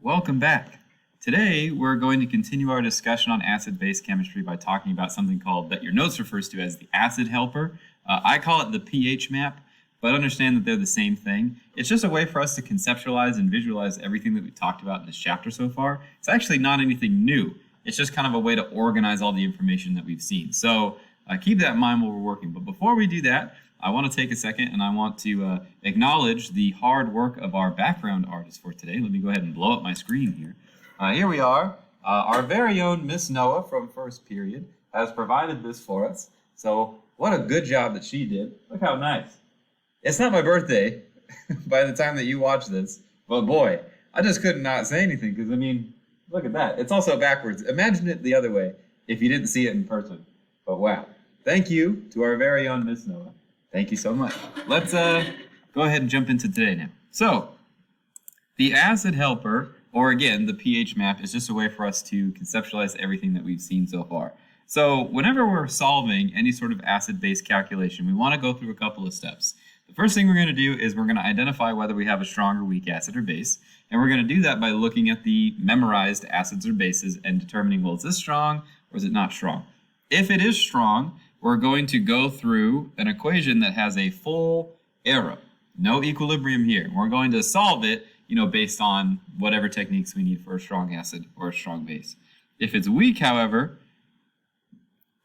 welcome back. Today we're going to continue our discussion on acid-base chemistry by talking about something called, that your notes refers to as the acid helper. I call it the pH map, but understand that they're the same thing. It's just a way for us to conceptualize and visualize everything that we talked about in this chapter so far. It's actually not anything new. It's just kind of a way to organize all the information that we've seen. So keep that in mind while we're working. But before we do that, I want to take a second and I want to acknowledge the hard work of our background artist for today. Let me go ahead and blow up my screen here. Here we are. Our very own Miss Noah from first period has provided this for us. So what a good job that she did. Look how nice. It's not my birthday by the time that you watch this, but boy, I just could not say anything because, I mean, look at that. It's also backwards. Imagine it the other way if you didn't see it in person. But wow. Thank you to our very own Miss Noah. Thank you so much. Let's go ahead and jump into today now. So, the acid helper, or again, the pH map, is just a way for us to conceptualize everything that we've seen so far. So, whenever we're solving any sort of acid-base calculation, we want to go through a couple of steps. The first thing we're going to do is we're going to identify whether we have a strong or weak acid or base, and we're going to do that by looking at the memorized acids or bases and determining, well, is this strong or is it not strong? If it is strong, we're going to go through an equation that has a full arrow, no equilibrium here. We're going to solve it, based on whatever techniques we need for a strong acid or a strong base. If it's weak, however,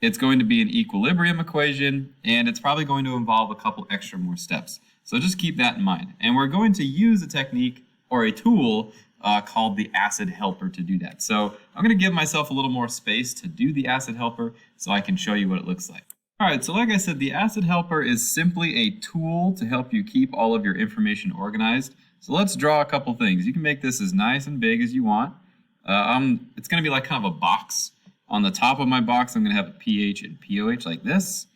it's going to be an equilibrium equation, and it's probably going to involve a couple extra more steps. So just keep that in mind. And we're going to use a technique or a tool called the acid helper to do that. So I'm going to give myself a little more space to do the acid helper so I can show you what it looks like. All right, so like I said, the acid helper is simply a tool to help you keep all of your information organized. So let's draw a couple things. You can make this as nice and big as you want. It's going to be like kind of a box. On the top of my box, I'm going to have a pH and pOH like this.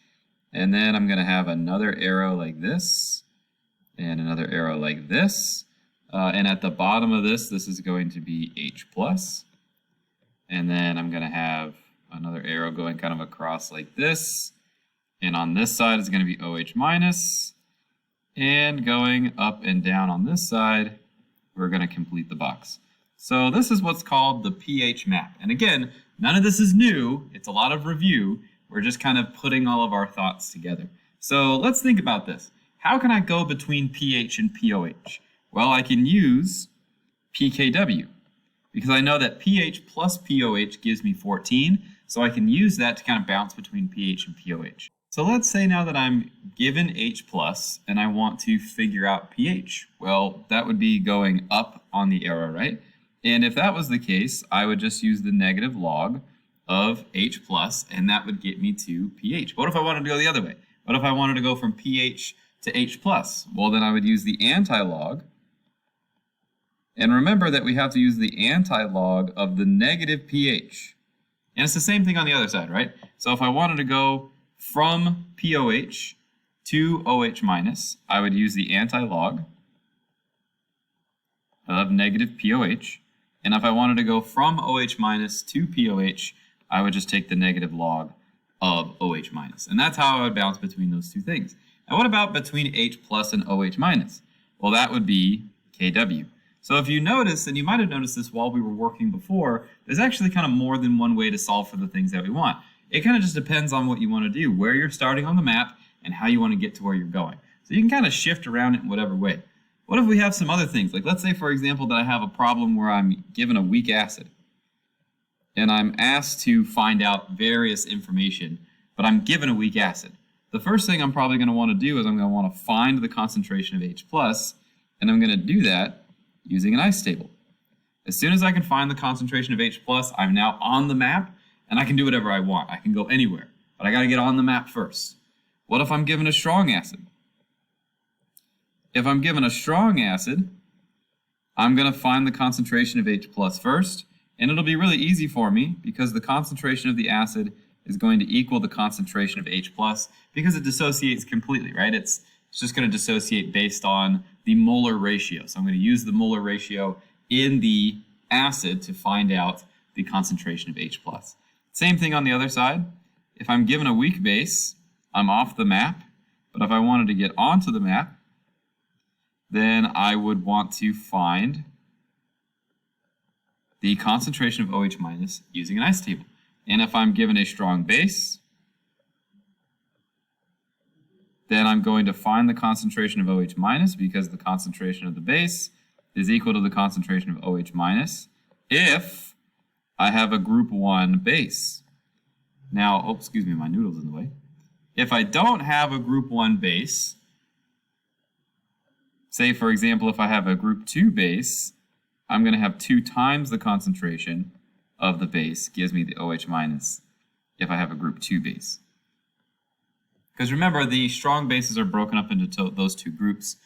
And then I'm going to have another arrow like this. And another arrow like this. And at the bottom of this is going to be H+. And then I'm going to have another arrow going kind of across like this. And on this side is going to be OH-. And going up and down on this side, we're going to complete the box. So this is what's called the pH map. And again, none of this is new. It's a lot of review. We're just kind of putting all of our thoughts together. So let's think about this. How can I go between pH and pOH? Well, I can use pKw because I know that pH plus pOH gives me 14, so I can use that to kind of bounce between pH and pOH. So let's say now that I'm given H+, and I want to figure out pH. Well, that would be going up on the arrow, right? And if that was the case, I would just use the negative log of H+, and that would get me to pH. What if I wanted to go the other way? What if I wanted to go from pH to H+? Well, then I would use the anti-log. And remember that we have to use the anti-log of the negative pH. And it's the same thing on the other side, right? So if I wanted to go from pOH to OH-, I would use the anti-log of negative pOH. And if I wanted to go from OH- to pOH, I would just take the negative log of OH-. And that's how I would bounce between those two things. Now what about between H+ and OH-? Well, that would be Kw. So if you notice, and you might have noticed this while we were working before, there's actually kind of more than one way to solve for the things that we want. It kind of just depends on what you want to do, where you're starting on the map, and how you want to get to where you're going. So you can kind of shift around it in whatever way. What if we have some other things? Like let's say, for example, that I have a problem where I'm given a weak acid, and I'm asked to find out various information, but I'm given a weak acid. The first thing I'm probably going to want to do is I'm going to want to find the concentration of H+, and I'm going to do that using an ice table. As soon as I can find the concentration of H+, I'm now on the map, and I can do whatever I want. I can go anywhere, but I got to get on the map first. What if I'm given a strong acid? If I'm given a strong acid, I'm going to find the concentration of H+ first, and it'll be really easy for me because the concentration of the acid is going to equal the concentration of H+, because it dissociates completely, right? It's just going to dissociate based on the molar ratio. So I'm going to use the molar ratio in the acid to find out the concentration of H+. Same thing on the other side. If I'm given a weak base, I'm off the map, but if I wanted to get onto the map, then I would want to find the concentration of OH minus using an ice table. And if I'm given a strong base, then I'm going to find the concentration of OH minus because the concentration of the base is equal to the concentration of OH minus if I have a group 1 base. Now, oh, excuse me, my noodle's in the way. If I don't have a group 1 base, say for example, if I have a group 2 base, I'm going to have 2 times the concentration of the base, gives me the OH minus if I have a group 2 base. Because remember, the strong bases are broken up into those two groups,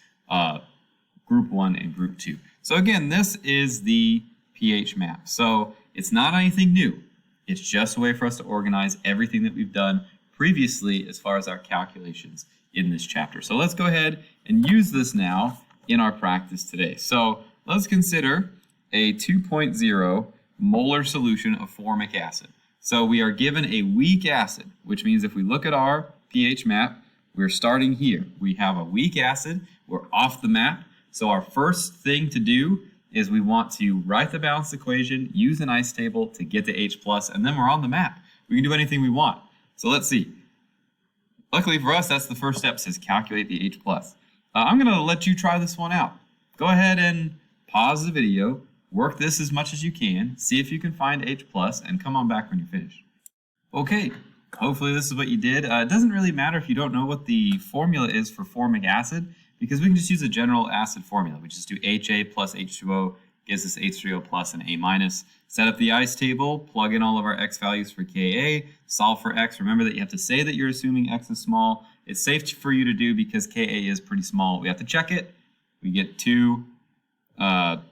group 1 and group 2. So again, this is the pH map. So it's not anything new. It's just a way for us to organize everything that we've done previously as far as our calculations in this chapter. So let's go ahead and use this now in our practice today. So let's consider a 2.0 molar solution of formic acid. So we are given a weak acid, which means if we look at our pH map, we're starting here. We have a weak acid, we're off the map. So our first thing to do is we want to write the balanced equation, use an ice table to get to H+, and then we're on the map. We can do anything we want. So let's see. Luckily for us, that's the first step, says calculate the H+. I'm going to let you try this one out. Go ahead and pause the video, work this as much as you can, see if you can find H+, and come on back when you're finished. Okay, hopefully this is what you did. It doesn't really matter if you don't know what the formula is for formic acid, because we can just use a general acid formula. We just do HA plus H2O gives us H3O plus and A-. Set up the ice table, plug in all of our X values for Ka, solve for X. Remember that you have to say that you're assuming X is small. It's safe for you to do because Ka is pretty small. We have to check it. We get 2 minus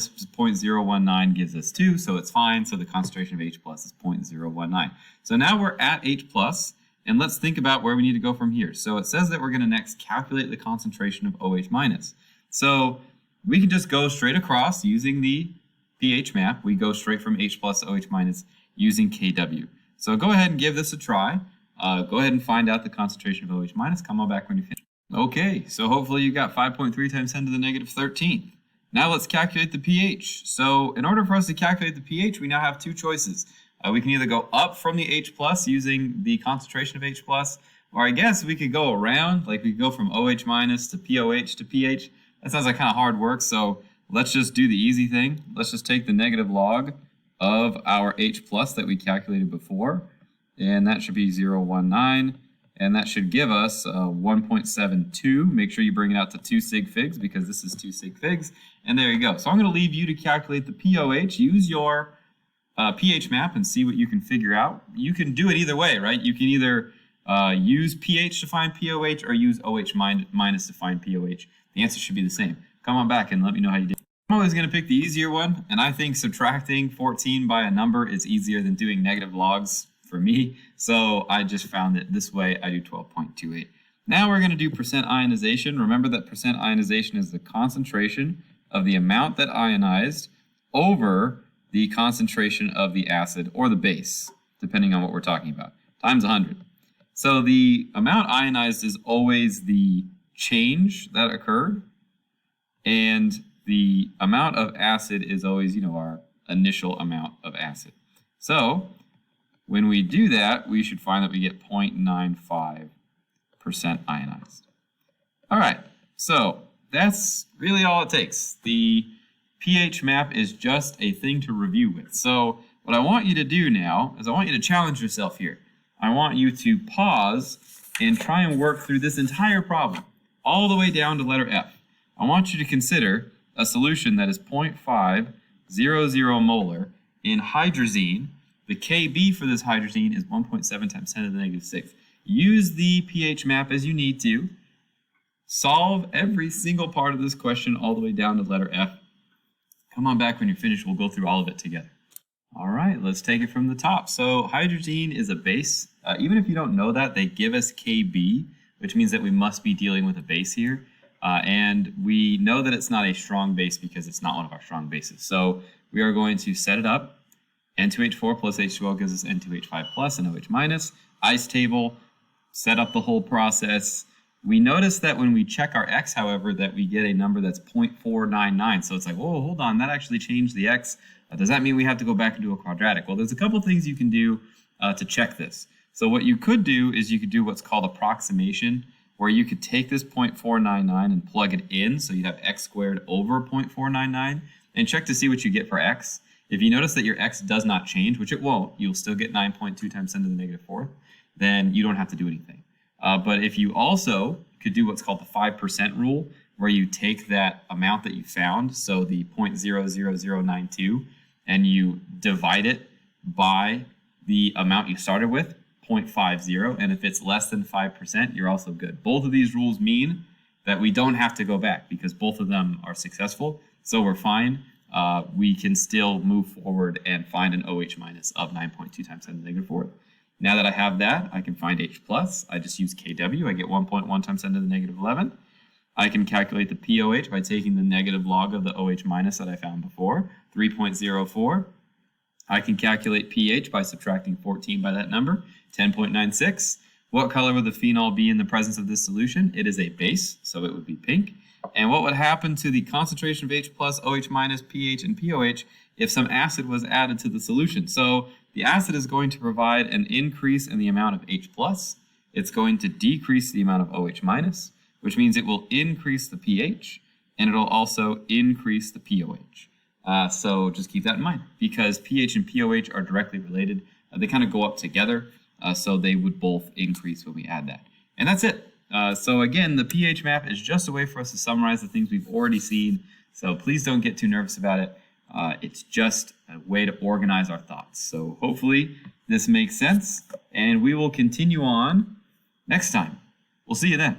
0.019 gives us 2, so it's fine. So the concentration of H plus is 0.019. So now we're at H plus. And let's think about where we need to go from here. So it says that we're going to next calculate the concentration of OH minus. So we can just go straight across using the pH map. We go straight from H plus to OH minus using Kw. So go ahead and give this a try. Go ahead and find out the concentration of OH minus. Come on back when you finish. Okay, so hopefully you got 5.3 times 10 to the negative 13th. Now let's calculate the pH. So in order for us to calculate the pH, we now have two choices. We can either go up from the H plus using the concentration of H plus, or I guess we could go around, like we could go from OH minus to POH to pH. That sounds like kind of hard work, so let's just do the easy thing. Let's just take the negative log of our H plus that we calculated before, and that should be 0.19, and that should give us 1.72. Make sure you bring it out to 2 sig figs because this is 2 sig figs, and there you go. So I'm going to leave you to calculate the POH. Use your pH map and see what you can figure out. You can do it either way, right? You can either use pH to find POH or use OH minus to find POH. The answer should be the same. Come on back and let me know how you did. I'm always going to pick the easier one, and I think subtracting 14 by a number is easier than doing negative logs for me, so I just found it this way. I do 12.28. Now we're going to do percent ionization. Remember that percent ionization is the concentration of the amount that ionized over the concentration of the acid or the base, depending on what we're talking about, times 100. So the amount ionized is always the change that occurred, and the amount of acid is always, our initial amount of acid. So when we do that, we should find that we get 0.95% ionized. All right, so that's really all it takes. The pH map is just a thing to review with. So what I want you to do now is I want you to challenge yourself here. I want you to pause and try and work through this entire problem all the way down to letter F. I want you to consider a solution that is 0.500 molar in hydrazine. The Kb for this hydrazine is 1.7 times 10 to the negative 6. Use the pH map as you need to. Solve every single part of this question all the way down to letter F. Come on back when you're finished. We'll go through all of it together. All right, let's take it from the top. So hydrazine is a base. Even if you don't know that, they give us Kb, which means that we must be dealing with a base here. And we know that it's not a strong base because it's not one of our strong bases. So we are going to set it up. N2H4 plus H2O gives us N2H5 plus and OH minus. Ice table, set up the whole process. We notice that when we check our x, however, that we get a number that's 0.499. So it's like, whoa, hold on, that actually changed the x. Does that mean we have to go back and do a quadratic? Well, there's a couple things you can do to check this. So what you could do is you could do what's called approximation, where you could take this 0.499 and plug it in, so you'd have x squared over 0.499, and check to see what you get for x. If you notice that your x does not change, which it won't, you'll still get 9.2 times 10 to the negative fourth, then you don't have to do anything. But if you also could do what's called the 5% rule, where you take that amount that you found, so the 0.00092, and you divide it by the amount you started with, 0.50, and if it's less than 5%, you're also good. Both of these rules mean that we don't have to go back because both of them are successful, so we're fine. We can still move forward and find an OH minus of 9.2 times 10 to the negative fourth. Now that I have that, I can find H plus. I just use KW. I get 1.1 times 10 to the negative 11. I can calculate the POH by taking the negative log of the OH minus that I found before, 3.04. I can calculate pH by subtracting 14 by that number, 10.96. What color would the phenol be in the presence of this solution? It is a base, so it would be pink. And what would happen to the concentration of H plus, OH minus, pH, and POH if some acid was added to the solution? So the acid is going to provide an increase in the amount of H plus. It's going to decrease the amount of OH minus, which means it will increase the pH, and it'll also increase the POH. So just keep that in mind, because pH and POH are directly related. They kind of go up together, so they would both increase when we add that. And that's it. So again, the pH map is just a way for us to summarize the things we've already seen. So please don't get too nervous about it. It's just a way to organize our thoughts. So hopefully this makes sense, and we will continue on next time. We'll see you then.